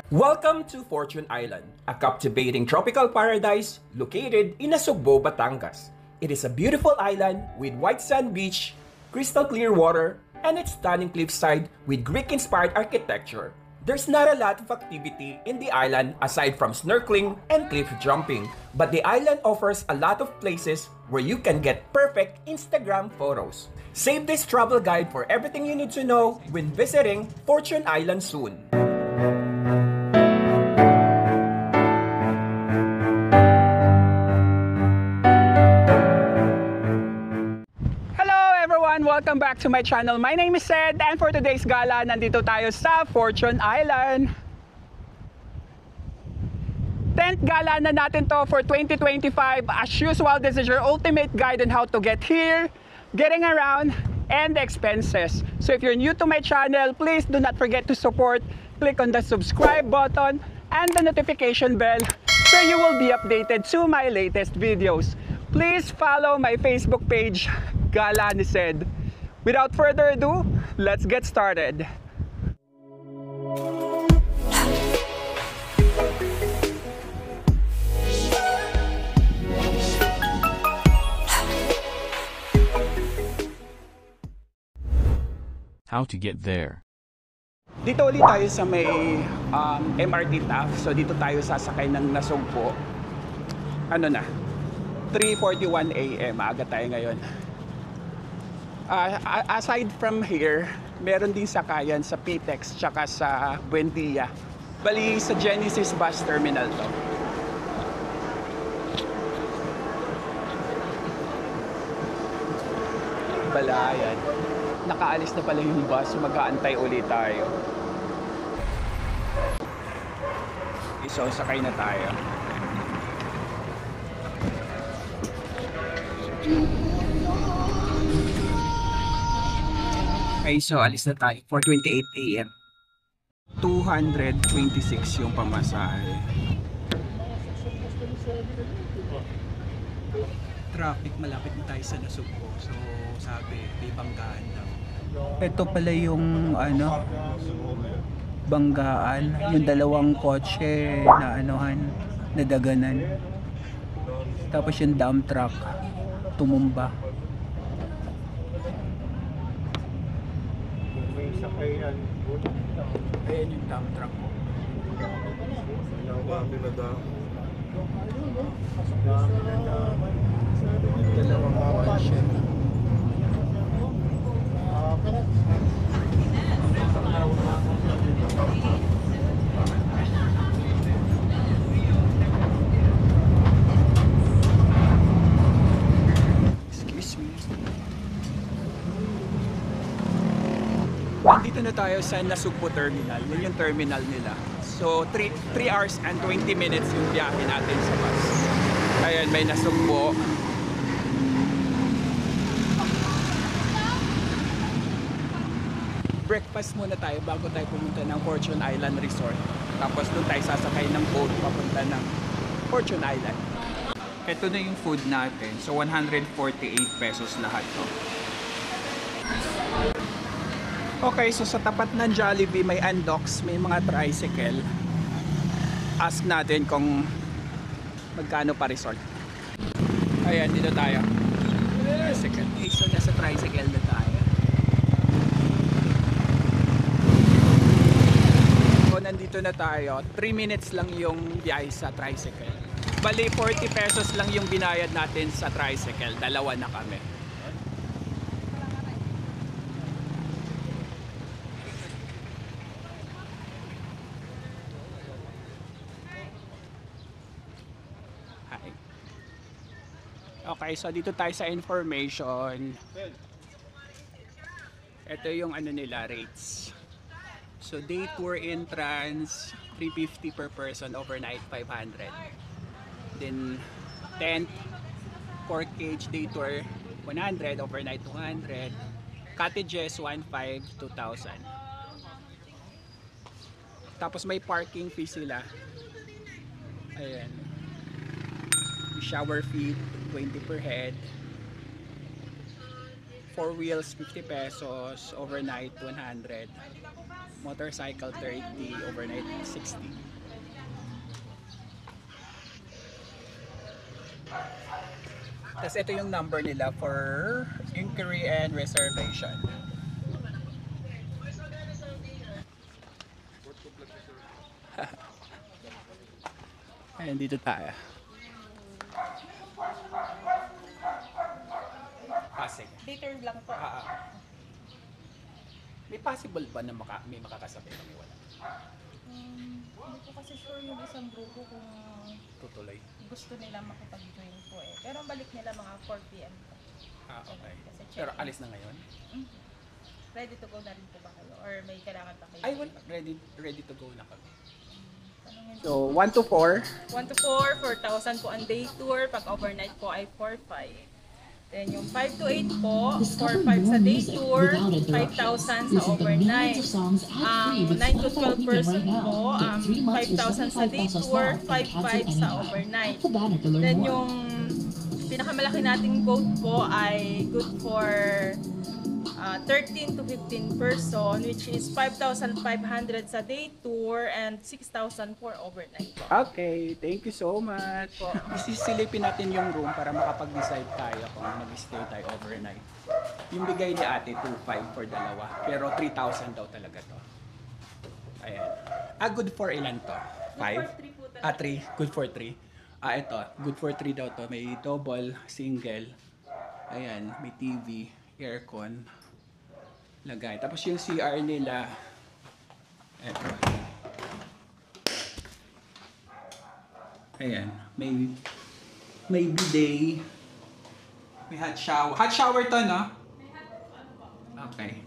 Welcome to Fortune Island, a captivating tropical paradise located in Nasugbo, Batangas. It is a beautiful island with white sand beach, crystal clear water, and its stunning cliffside with Greek-inspired architecture. There's not a lot of activity in the island aside from snorkeling and cliff jumping, but the island offers a lot of places where you can get perfect Instagram photos. Save this travel guide for everything you need to know when visiting Fortune Island soon. Welcome back to my channel. My name is Sed, and for today's gala, nandito tayo sa Fortune Island. 10th gala na natin to for 2025. As usual, this is your ultimate guide on how to get here, getting around, and the expenses. So if you're new to my channel, please do not forget to support. Click on the subscribe button and the notification bell so you will be updated to my latest videos. Please follow my Facebook page, Gala ni Sed. Without further ado, let's get started. How to get there? Dito ulit tayo sa may MRT TAF. So dito tayo sasakay ng Nasugbo. Ano na? 3:41 AM. Maaga tayo ngayon. Aside from here, meron din sakayan sa PTEX tsaka sa Buendia. Bali sa Genesis Bus Terminal to. Balayan. Nakaalis na pala yung bus, mag-aantay ulit tayo. So sakay na tayo. Okay, so alis na tayo. 4:28 AM. 226 yung pamasahe. Traffic, malapit na tayo sa Nasugbo. So sabi, may banggaan daw. Ito pala yung banggaan. Yung dalawang kotse na nadaganan. Tapos yung dump truck tumumba. Ayan yung dump truck ko. Dalawang kotse. Dito na tayo sa Nasugbo Terminal. Yun yung terminal nila. So 3 hours and 20 minutes yung biyahe natin sa bus. Ayan, may Nasugbo. Breakfast muna tayo bago tayo pumunta ng Fortune Island Resort. Tapos doon tayo sasakay ng boat papunta ng Fortune Island. Ito na yung food natin. So 148 pesos lahat to. Okay, so sa tapat ng Jollibee may Andox, may mga tricycle. Ask natin kung magkano pa resort. Ayan, dito tayo. Tricycle. Okay, so nasa tricycle na tayo. So nandito na tayo. 3 minutes lang yung biyahe sa tricycle. Bali, 40 pesos lang yung binayad natin sa tricycle. Dalawa na kami. Okay, so dito tayo sa information. Ito yung nila rates. So day tour entrance 350 per person, overnight 500. Then tent 4K day tour 100, overnight 200. Cottages 1,500, 2,000. Tapos may parking fee sila. Ayan. Shower fee 20 per head. 4 wheels 50 pesos, overnight 100. Motorcycle 30, overnight 60. Tapos ito yung number nila for inquiry and reservation. Ayan, dito tayo. Pasig. Later lang po. May possible ba na may makakasabay kami wala? Hindi ko kasi sure yung isang grupo kung Tutuloy. gusto nila makipag-join po eh. Pero ang balik nila mga 4 p.m. po. Okay. Kasi check-in. Pero alis na ngayon? Ready to go na rin po ba kayo? Or may kailangan pa kayo? Ay, well, ready to go na kami. Tanungin So, 1 to 4. 1 to 4, 4,000 po ang day tour. Pag overnight po ay 4,500. Then yung 5 to 8 po, 4,500 sa day tour, 5,000 sa overnight. 9 to 12 person po, 5,000 sa day tour, 5,500 sa overnight. Then yung pinakamalaki nating boat po ay good for 13 to 15 person, which is 5,500 sa day tour and 6,000 for overnight po. Okay, thank you so much. Isisilipin natin yung room para makapag-decide tayo kung mag-stay tayo overnight. Yung bigay ni ate, 2,500 for dalawa. Pero 3,000 daw talaga to. Ayan. Good for ilan to? 5? 3. Good for 3. Ito. Good for 3 daw to. May double, single. Ayan. May TV, aircon. Lagay. Tapos yung CR nila, eto. Ayan. May bidet. May hot shower. Hot shower to, no? Okay.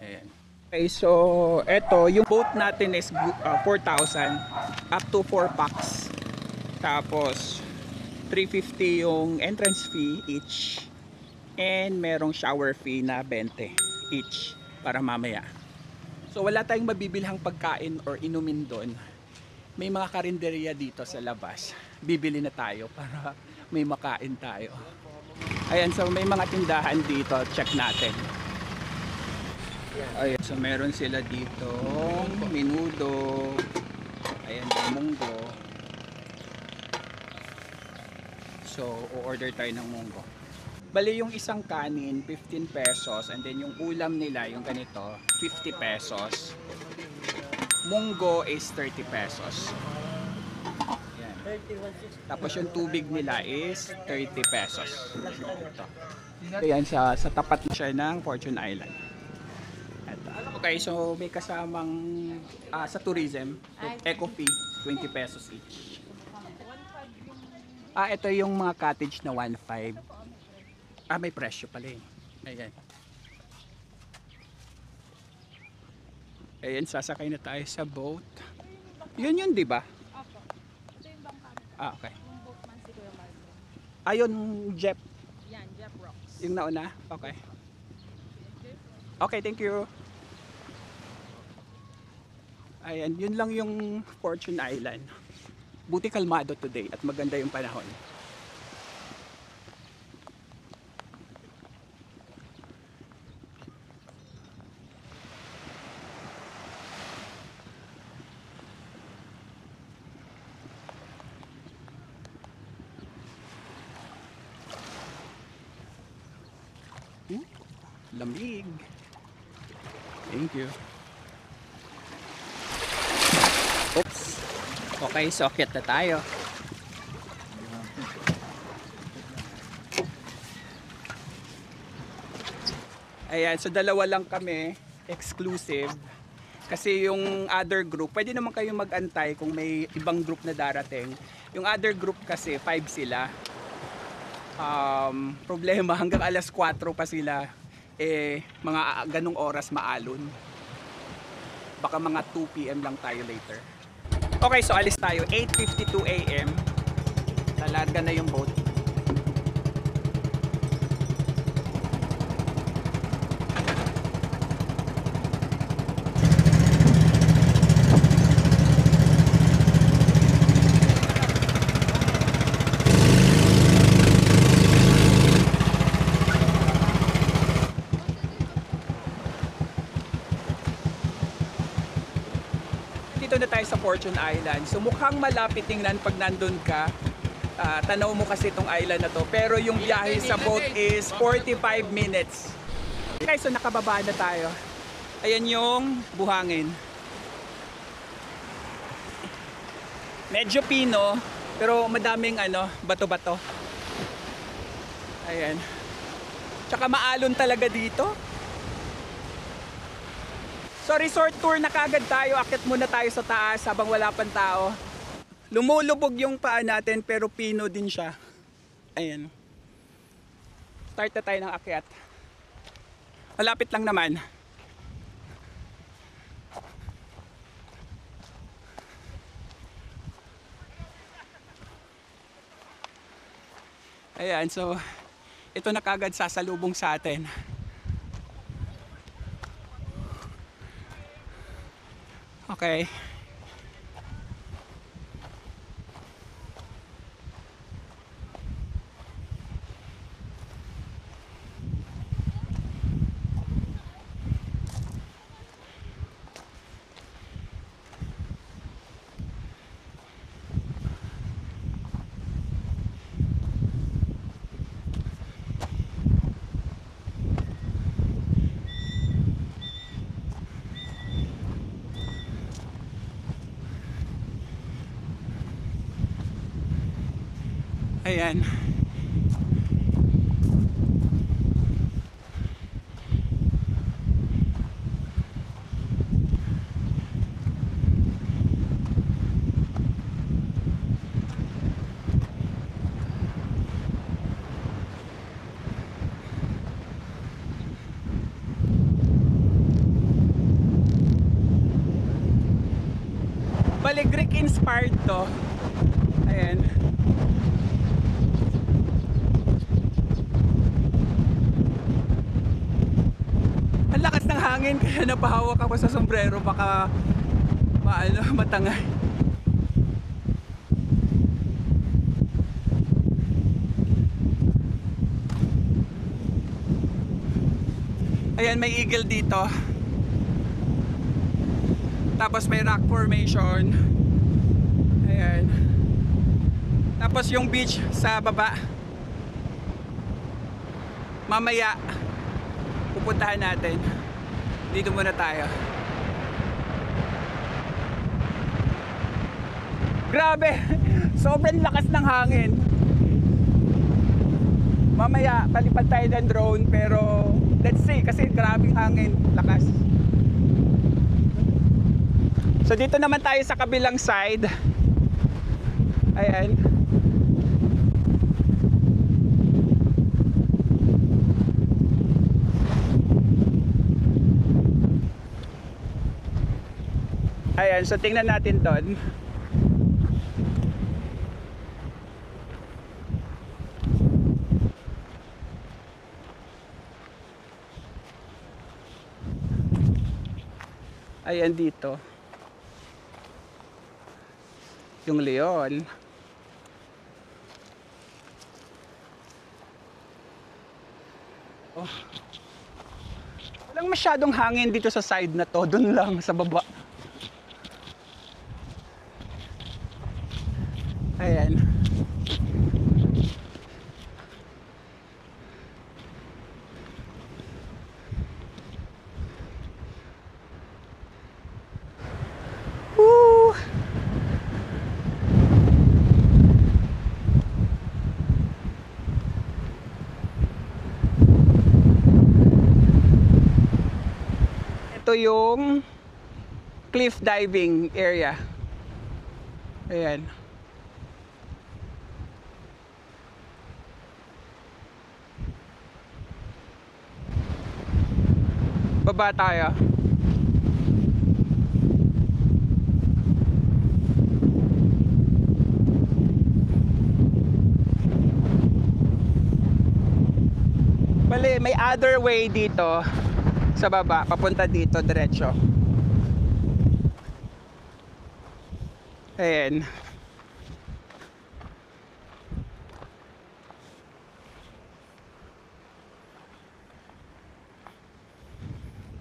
Ayan. Okay, so eto, yung boat natin is 4,000 up to 4 packs. Tapos 350 yung entrance fee each. And merong shower fee na 20 each para mamaya. So wala tayong mabibilhang pagkain or inumin doon. May mga karinderya dito sa labas. Bibili na tayo para may makain tayo. Ayan, so may mga tindahan dito. Check natin. Ayan, so meron sila dito menudo. Ayan, munggo. So, o-order tayo ng munggo. Bali yung isang kanin, 15 pesos. And then yung ulam nila, yung ganito, 50 pesos. Munggo is 30 pesos. Yan. Tapos yung tubig nila is 30 pesos. Ito. Ayan, sa tapat na siya ng Fortune Island. Ito. Okay, so may kasamang sa tourism, eco fee, 20 pesos each. Ito yung mga cottage na 1.5. May presyo pala eh. Ayan. Ayan, sasakay na tayo sa boat. Yun, di ba? Opo. Ito yung bangka. Okay. Yung boatman si Kuya Marvin. Ayun, Jeep. Yan, Jeff Rocks. Yung nauna? Okay. Okay, thank you. Ayan, yun lang yung Fortune Island. Buti kalmado today at maganda yung panahon. Lamig. Thank you. Oops. Okay, so akyat na tayo. Ayan, so dalawa lang kami, exclusive. Kasi yung other group, pwede naman kayo mag-antay kung may ibang group na darating. Yung other group kasi, 5 sila. Problema, hanggang alas 4 pa sila. Mga ganong oras maalon. Baka mga 2 PM lang tayo later. Okay, so alis tayo. 8:52 AM. Lalarga na yung boat. nandito na tayo sa Fortune Island. So mukhang malapit tingnan pag nandun ka. Tanaw mo kasi itong island na to. Pero yung biyahe sa boat is 45 minutes. Okay, so nakababa na tayo. Ayan yung buhangin. Medyo pino, pero madaming bato-bato. Ayan. Tsaka maalon talaga dito. So resort tour na kagad tayo. Akit muna tayo sa taas habang wala pang tao. Lumulubog yung paa natin pero pino din siya. Ayan. Start na tayo ng akyat. Malapit lang naman. Ayan, so ito na kagad sasalubong sa atin. Okay. Ayan. Bali Greek inspired to. Ayan. Ang lakas ng hangin kaya napahawak ako sa sombrero baka matangay. Ayan, may eagle dito. Tapos may rock formation. Ayan. Tapos yung beach sa baba. Mamaya pupuntahan natin. Dito muna tayo. Grabe! Sobrang lakas ng hangin. Mamaya palipad tayo ng drone pero let's see kasi grabing hangin. Lakas. So dito naman tayo sa kabilang side. Ayan. Ayan, so tingnan natin doon. Ayan dito. Yung leon. Oh. Walang masyadong hangin dito sa side na to. Doon lang sa baba. Ayan. Woo! Ito yung cliff diving area. Ayan. Baba tayo. Bali, may other way dito sa baba, papunta dito diretso. Ayan.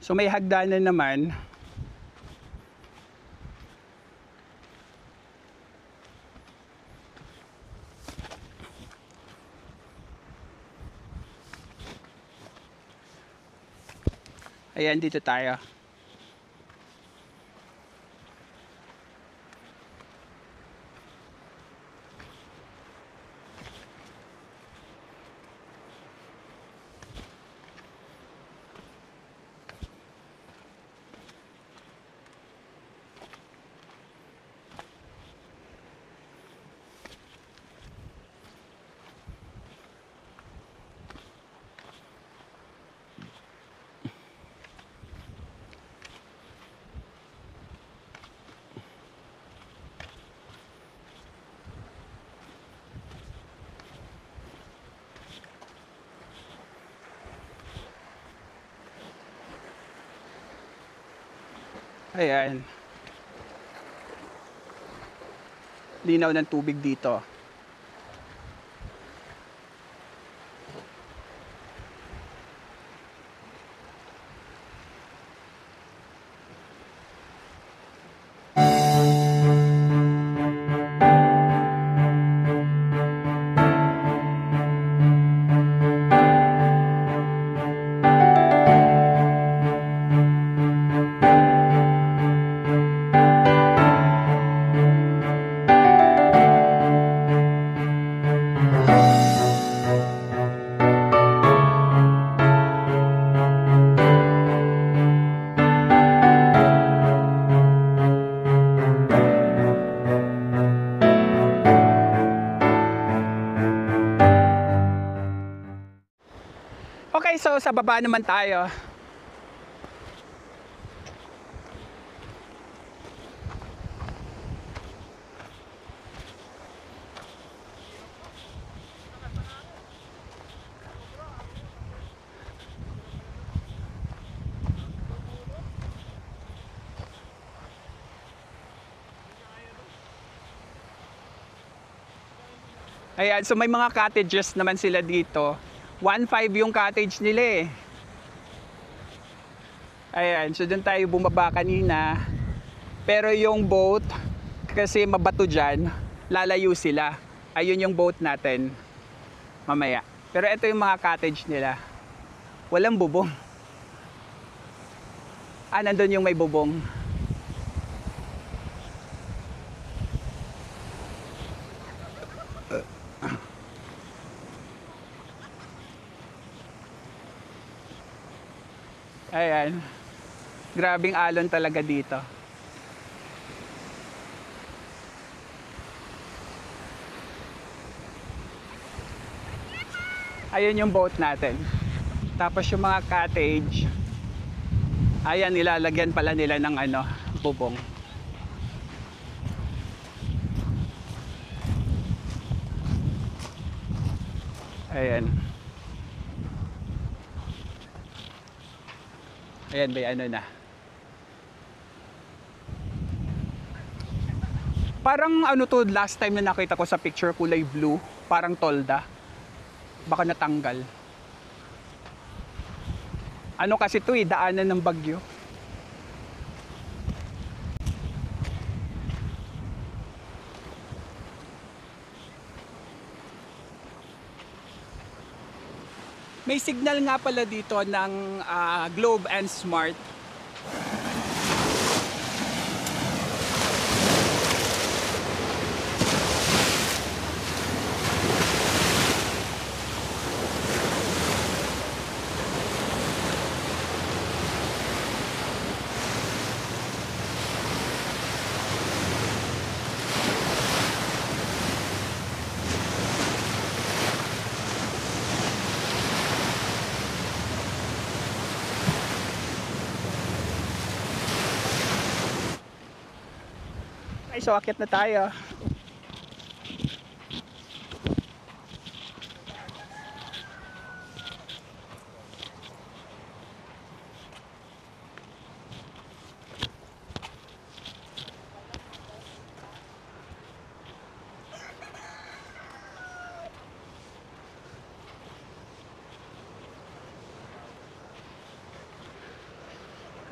So may hagdanan naman. Ayan, dito tayo. Ayan. Linaw ng tubig dito. Okay, so sa baba naman tayo. Ayan, so may mga cottages naman sila dito. 1.5 yung cottage nila eh. Ayan, so doon tayo bumaba kanina. Pero yung boat, kasi mabato dyan, lalayo sila. Ayun yung boat natin. Mamaya. Pero ito yung mga cottage nila. Walang bubong. Ah, nandun yung may bubong. Ayan. Grabing alon talaga dito. Ayun yung boat natin. Tapos yung mga cottage, ayan, nilalagyan pala nila ng ano, bubong. Ayan. Ayan, may ano na. Parang ano to, last time na nakita ko sa picture, kulay blue. Parang tolda. Baka natanggal. Ano kasi to eh, daanan ng bagyo. May signal nga pala dito ng Globe and Smart. Ay, so akit na tayo.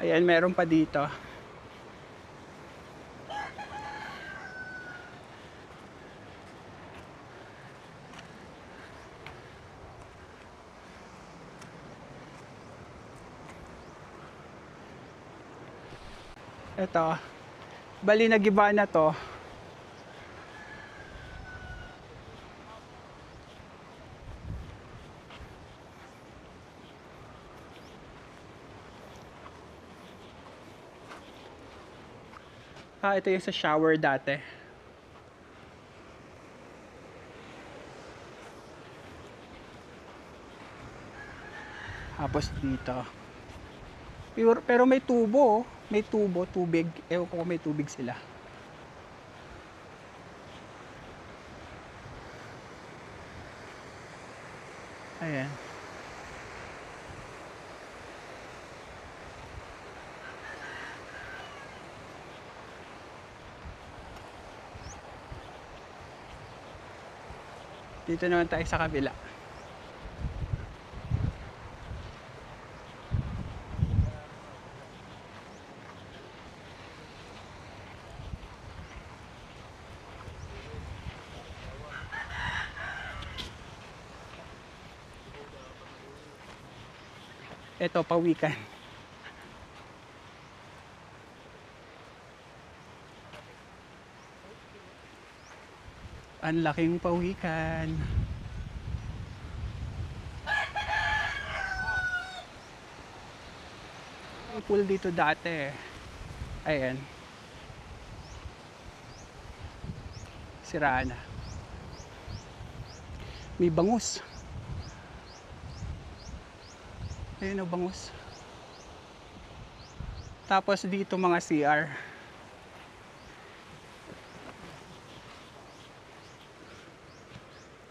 Ayan, meron pa dito. Ito. Bali nagiba na to. Ito yung sa shower dati. Tapos dito. Pero may tubo, oh. May tubo, tubig. Ewan ko kung may tubig sila. Ayan. Dito naman tayo sa kabila. Ito, pawikan. Ang laking pawikan. May pool dito dati. Ayan. Sira na. May bangus. Ayun o, bangus. Tapos dito mga CR.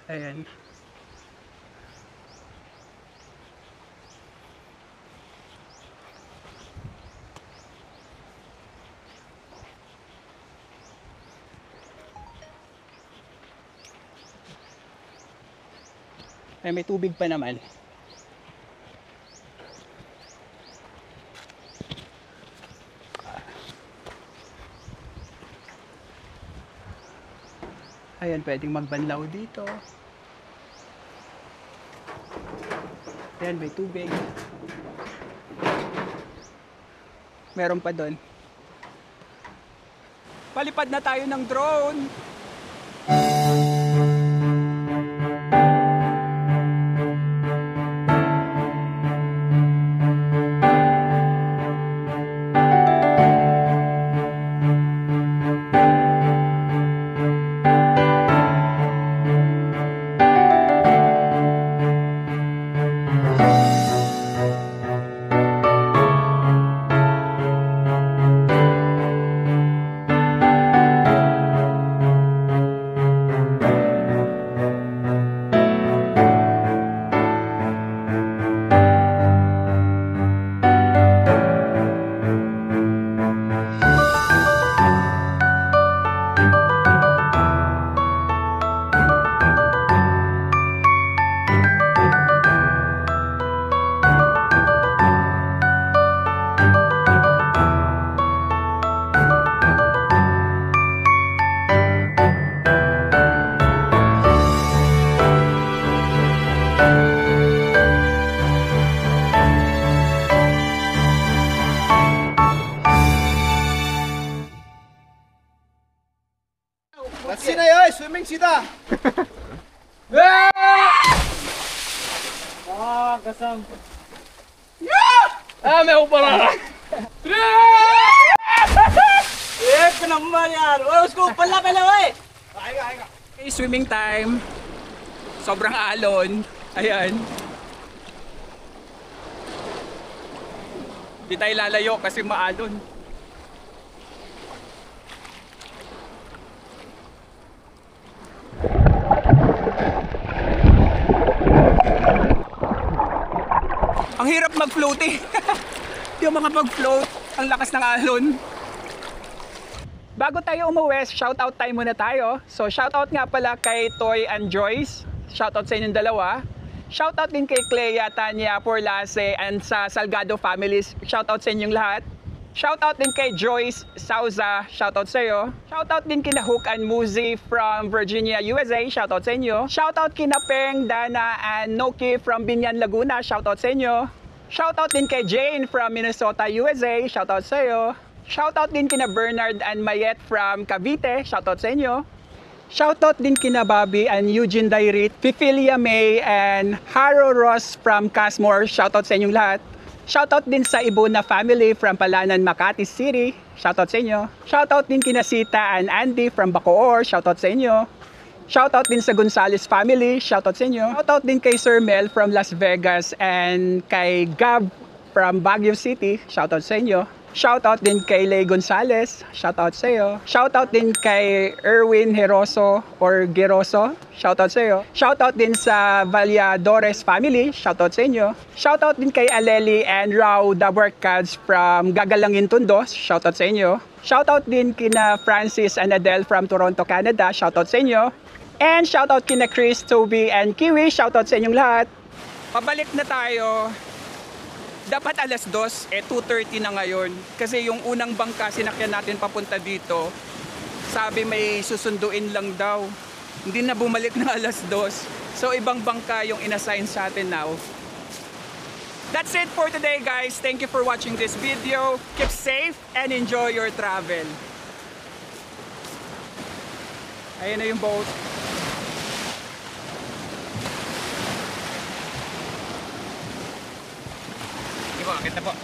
Ayan. Ay, may tubig pa naman. Ayan, pwedeng magbanlaw dito. Ayan, may tubig. Meron pa doon. Palipad na tayo ng drone. Sina yun, swimming sida. Kasam. May upara. Naman yan. Usko, pala, eh. Okay, swimming time. Sobrang alon. Ayan. Di tayo lalayo kasi maalon. Ang hirap mag-float eh. Di ako makapag-float. Ang lakas ng alon. Bago tayo umuwi, shoutout time muna tayo. So shoutout nga pala kay Toy and Joyce. Shoutout sa inyong dalawa. Shoutout din kay Clea, Tanya, Porlase, and sa Salgado families. Shoutout sa inyong lahat. Shoutout din kay Joyce Sauza. Shoutout sa iyo. Shoutout din kina Hook and Muzi from Virginia, USA. Shoutout sa inyo. Shoutout kina Peng, Dana, and Noki from Binyan, Laguna. Shoutout sa inyo. Shoutout din kay Jane from Minnesota, USA. Shoutout sa iyo. Shoutout din kina Bernard and Mayet from Cavite. Shoutout sa inyo. Shoutout din kina Bobby and Eugene Dairit, Fifilia May and Haro Ross from Casmore. Shoutout sa inyong lahat. Shoutout din sa Ibuna family from Palanan, Makati City. Shoutout sa inyo. Shoutout din kina Sita and Andy from Bacoor. Shoutout sa inyo. Shoutout din sa Gonzales family. Shoutout sa inyo. Shoutout din kay Sir Mel from Las Vegas and kay Gab from Baguio City. Shoutout sa inyo. Shoutout din kay Lay Gonzales. Shoutout sa iyo. Shoutout din kay Erwin Heroso or Geroso. Shoutout sa iyo. Shoutout din sa Valladores family. Shoutout sa inyo. Shoutout din kay Aleli and Rao Dabarkads from Gagalangin Tondo. Shoutout sa inyo. Shoutout din kina Francis and Adele from Toronto, Canada. Shoutout sa inyo. And shoutout kina Chris, Toby and Kiwi. Shoutout sa inyong lahat. Pabalik na tayo. Dapat alas 2, 2:30 na ngayon. Kasi yung unang bangka sinakyan natin papunta dito, sabi may susunduin lang daw. Hindi na bumalik na alas 2. So ibang bangka yung inassign sa atin now. That's it for today, guys. Thank you for watching this video. Keep safe and enjoy your travel. Ayan na yung boat. Kita po.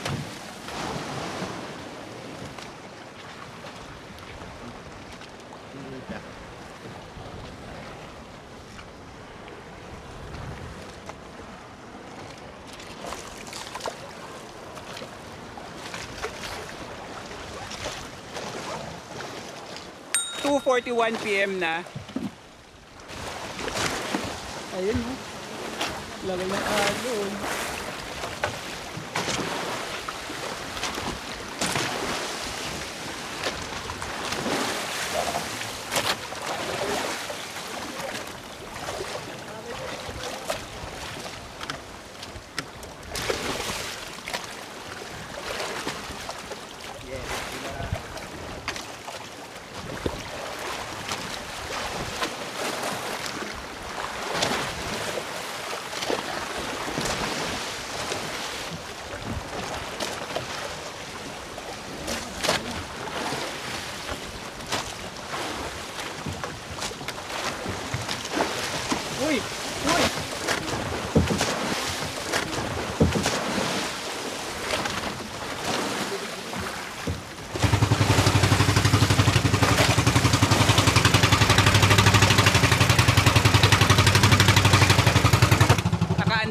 (2:41 PM) na. Ayun mo. Lalo ng alon.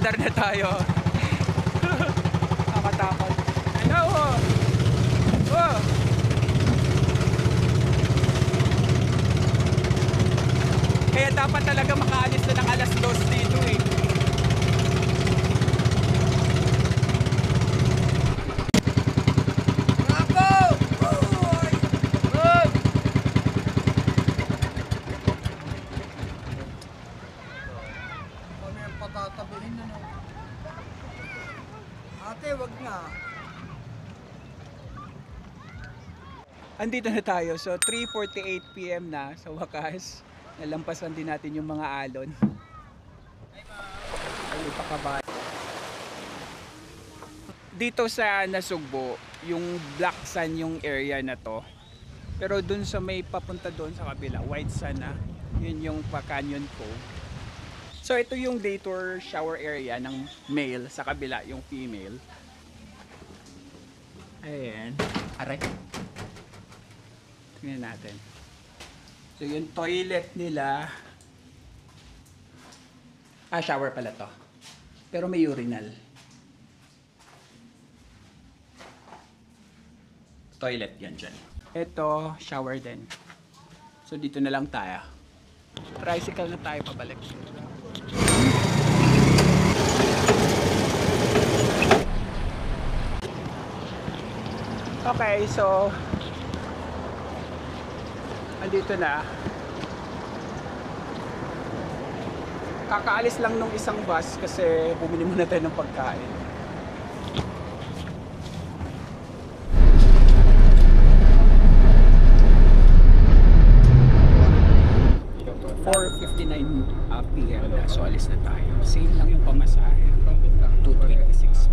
Na tayo. Nakatakot. Ano? Oh. Kaya dapat talaga makaalis na ng alas 2 dito eh. Patatabihin na no. Ate, wag na. Andito na tayo. So 3:48 PM na sa wakas. Nalampasan din natin yung mga alon. Ay, pakaba. Dito sa Nasugbo, yung Black Sand yung area na to. Pero dun sa may papunta doon sa kabila, White Sand na. Yun yung pa-Canyon Cove. So ito yung day tour shower area ng male, sa kabila yung female. Ayan. Aray. Tingnan natin. So yung toilet nila. Shower pala to. Pero may urinal. Toilet yan dyan. Ito, shower din. So dito na lang tayo. Tricycle na tayo pabalik. Okay, so andito na. Kakaalis lang nung isang bus kasi bumili muna tayo ng pagkain. PM na, so alis na tayo. Same lang yung pamasahe. 226.